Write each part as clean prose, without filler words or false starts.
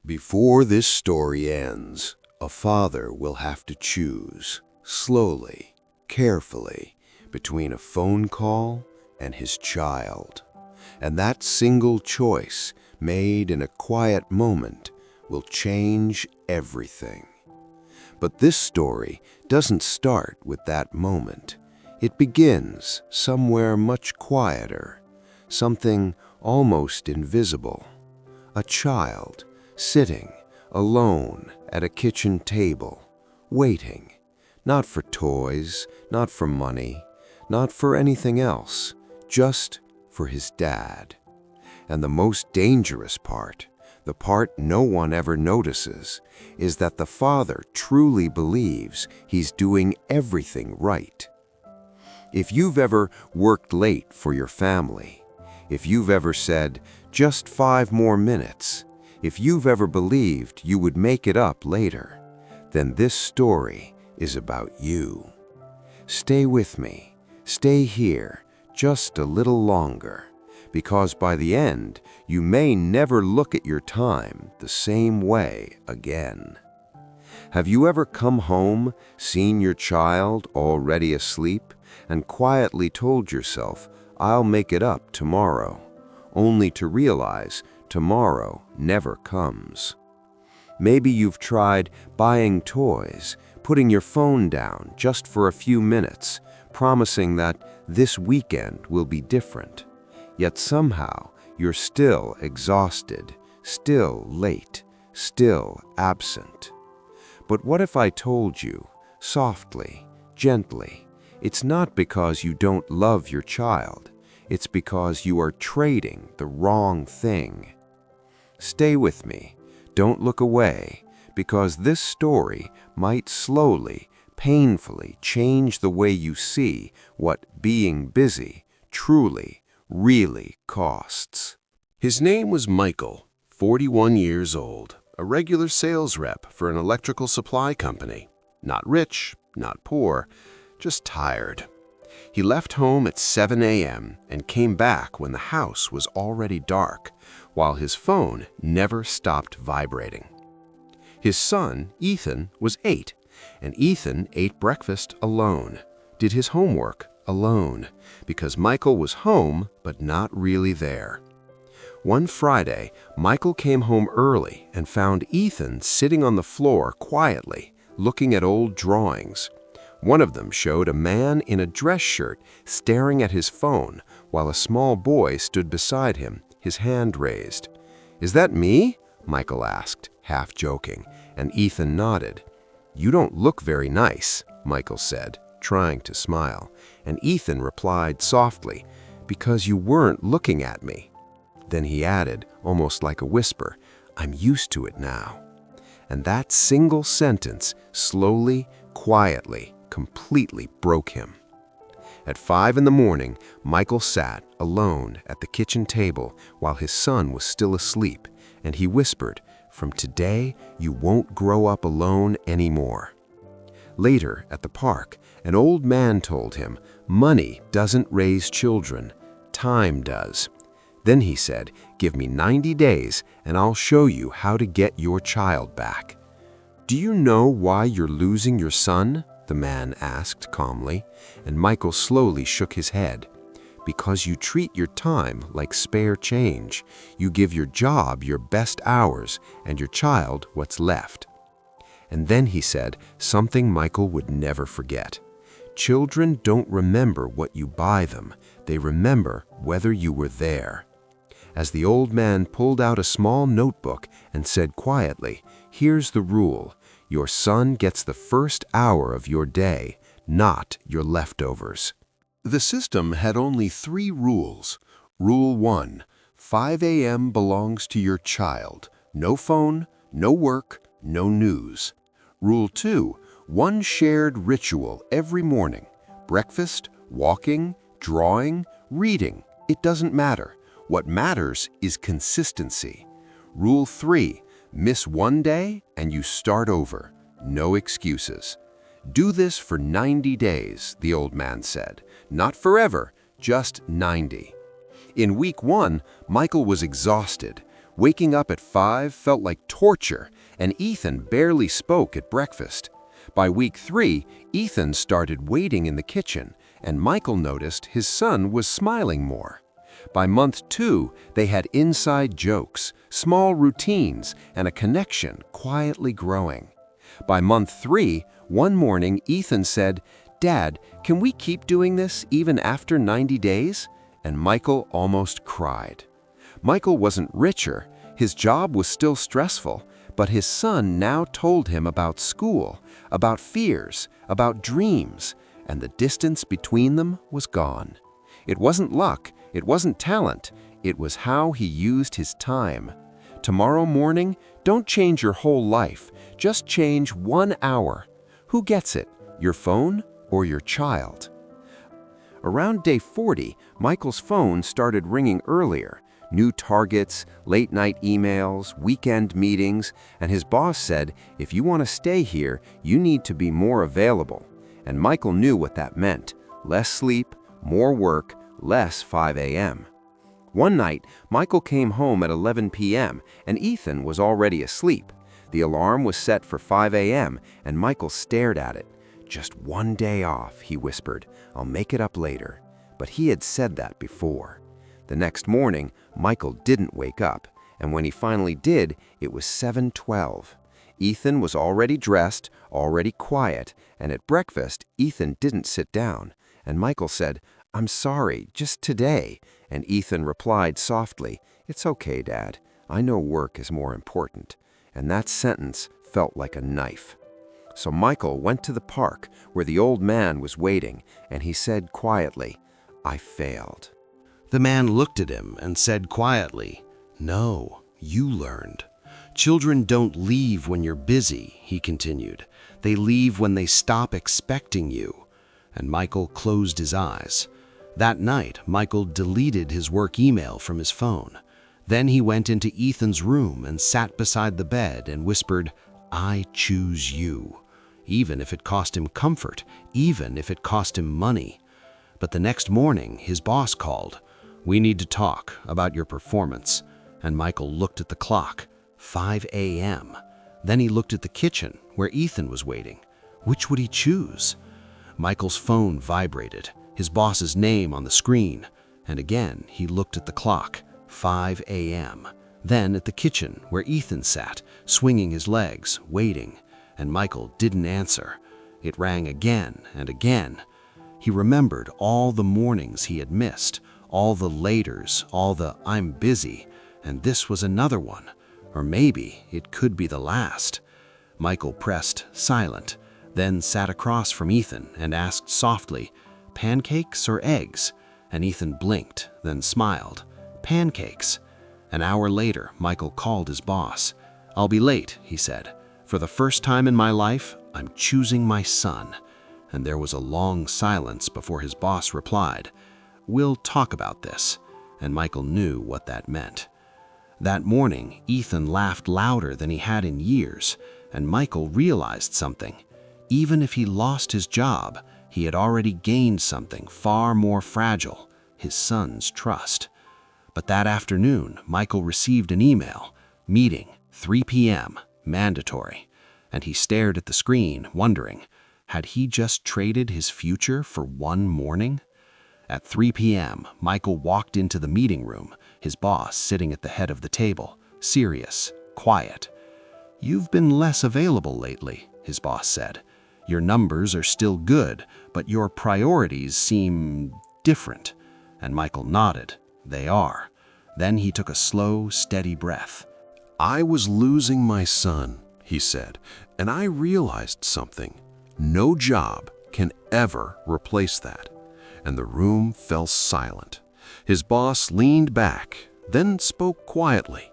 Before this story ends, a father will have to choose, slowly, carefully, between a phone call and his child. And that single choice, made in a quiet moment, will change everything. But this story doesn't start with that moment. It begins somewhere much quieter, something almost invisible. A child sitting alone at a kitchen table, waiting, not for toys, not for money, not for anything else, just for his dad. And the most dangerous part, the part no one ever notices, is that the father truly believes he's doing everything right. If you've ever worked late for your family, if you've ever said, just 5 more minutes, if you've ever believed you would make it up later, then this story is about you. Stay with me, stay here, just a little longer, because by the end, you may never look at your time the same way again. Have you ever come home, seen your child already asleep, and quietly told yourself, I'll make it up tomorrow, only to realize tomorrow never comes? Maybe you've tried buying toys, putting your phone down just for a few minutes, promising that this weekend will be different. Yet somehow you're still exhausted, still late, still absent. But what if I told you, softly, gently, it's not because you don't love your child, it's because you are trading the wrong thing. Stay with me, don't look away, because this story might slowly, painfully change the way you see what being busy truly, really costs. His name was Michael, 41 years old, a regular sales rep for an electrical supply company. Not rich, not poor, just tired. He left home at 7 a.m. and came back when the house was already dark, while his phone never stopped vibrating. His son, Ethan, was 8, and Ethan ate breakfast alone, did his homework alone, because Michael was home but not really there. One Friday, Michael came home early and found Ethan sitting on the floor quietly, looking at old drawings. One of them showed a man in a dress shirt staring at his phone while a small boy stood beside him, his hand raised. "Is that me?" Michael asked, half joking, and Ethan nodded. "You don't look very nice," Michael said, trying to smile, and Ethan replied softly, "Because you weren't looking at me." Then he added, almost like a whisper, "I'm used to it now." And that single sentence, slowly, quietly, completely broke him. At 5 in the morning, Michael sat alone at the kitchen table while his son was still asleep, and he whispered, "From today, you won't grow up alone anymore." Later, at the park, an old man told him, "Money doesn't raise children, time does." Then he said, "Give me 90 days and I'll show you how to get your child back." "Do you know why you're losing your son?" the man asked calmly, and Michael slowly shook his head. "Because you treat your time like spare change. You give your job your best hours and your child what's left." And then he said something Michael would never forget. "Children don't remember what you buy them. They remember whether you were there." As the old man pulled out a small notebook and said quietly, "Here's the rule. Your son gets the first hour of your day, not your leftovers." The system had only 3 rules. Rule 1, 5 a.m. belongs to your child. No phone, no work, no news. Rule 2, 1 shared ritual every morning. Breakfast, walking, drawing, reading. It doesn't matter. What matters is consistency. Rule 3, miss 1 day and you start over. No excuses. "Do this for 90 days, the old man said. "Not forever, just 90. In week 1, Michael was exhausted. Waking up at 5 felt like torture, and Ethan barely spoke at breakfast. By week 3, Ethan started waiting in the kitchen, and Michael noticed his son was smiling more. By month 2, they had inside jokes, small routines, and a connection quietly growing. By month 3, one morning Ethan said, "Dad, can we keep doing this even after 90 days?" And Michael almost cried. Michael wasn't richer, his job was still stressful, but his son now told him about school, about fears, about dreams, and the distance between them was gone. It wasn't luck, it wasn't talent, it was how he used his time. Tomorrow morning, don't change your whole life, just change 1 hour. Who gets it, your phone or your child? Around day 40, Michael's phone started ringing earlier. New targets, late-night emails, weekend meetings, and his boss said, "If you want to stay here, you need to be more available." And Michael knew what that meant. Less sleep, more work, less 5 a.m. One night, Michael came home at 11 p.m., and Ethan was already asleep. The alarm was set for 5 a.m., and Michael stared at it. "Just 1 day off," he whispered. "I'll make it up later." But he had said that before. The next morning, Michael didn't wake up, and when he finally did, it was 7:12. Ethan was already dressed, already quiet, and at breakfast, Ethan didn't sit down. And Michael said, "I'm sorry, just today." And Ethan replied softly, "It's okay, Dad. I know work is more important." And that sentence felt like a knife. So Michael went to the park where the old man was waiting, and he said quietly, "I failed." The man looked at him and said quietly, "No, you learned. Children don't leave when you're busy," he continued. "They leave when they stop expecting you." And Michael closed his eyes. That night, Michael deleted his work email from his phone. Then he went into Ethan's room and sat beside the bed and whispered, "I choose you," even if it cost him comfort, even if it cost him money. But the next morning, his boss called. "We need to talk about your performance." And Michael looked at the clock, 5 a.m. Then he looked at the kitchen where Ethan was waiting. Which would he choose? Michael's phone vibrated, his boss's name on the screen. And again, he looked at the clock, 5 a.m. Then at the kitchen where Ethan sat, swinging his legs, waiting. And Michael didn't answer. It rang again and again. He remembered all the mornings he had missed, all the laters, all the "I'm busy," and this was another one. Or maybe it could be the last. Michael pressed silent, then sat across from Ethan and asked softly, "Pancakes or eggs?" And Ethan blinked, then smiled. "Pancakes." An hour later, Michael called his boss. "I'll be late," he said. "For the first time in my life, I'm choosing my son." And there was a long silence before his boss replied, "We'll talk about this." And Michael knew what that meant. That morning, Ethan laughed louder than he had in years, and Michael realized something. Even if he lost his job, he had already gained something far more fragile, his son's trust. But that afternoon, Michael received an email, "Meeting, 3 p.m., mandatory." And he stared at the screen, wondering, had he just traded his future for one morning? At 3 p.m., Michael walked into the meeting room, his boss sitting at the head of the table, serious, quiet. "You've been less available lately," his boss said. "Your numbers are still good, but your priorities seem different." And Michael nodded. "They are." Then he took a slow, steady breath. "I was losing my son," he said, "and I realized something. No job can ever replace that." And the room fell silent. His boss leaned back, then spoke quietly.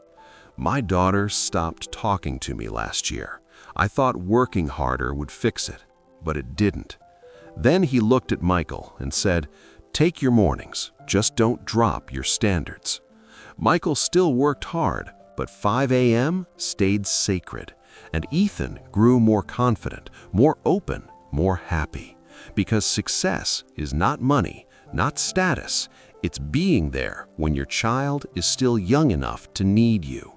"My daughter stopped talking to me last year. I thought working harder would fix it, but it didn't." Then he looked at Michael and said, "Take your mornings, just don't drop your standards." Michael still worked hard, but 5 a.m. stayed sacred, and Ethan grew more confident, more open, more happy. Because success is not money, not status, It's being there when your child is still young enough to need you.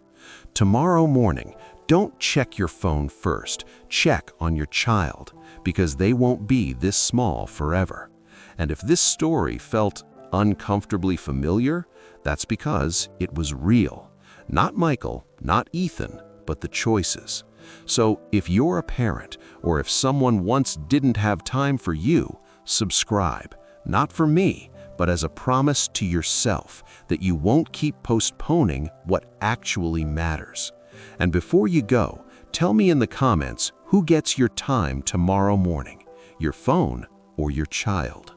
Tomorrow morning, don't check your phone first. Check on your child, because they won't be this small forever. And if this story felt uncomfortably familiar, that's because it was real. Not Michael, not Ethan, but the choices. So if you're a parent, or if someone once didn't have time for you, subscribe. Not for me, but as a promise to yourself that you won't keep postponing what actually matters. And before you go, tell me in the comments who gets your time tomorrow morning, your phone or your child.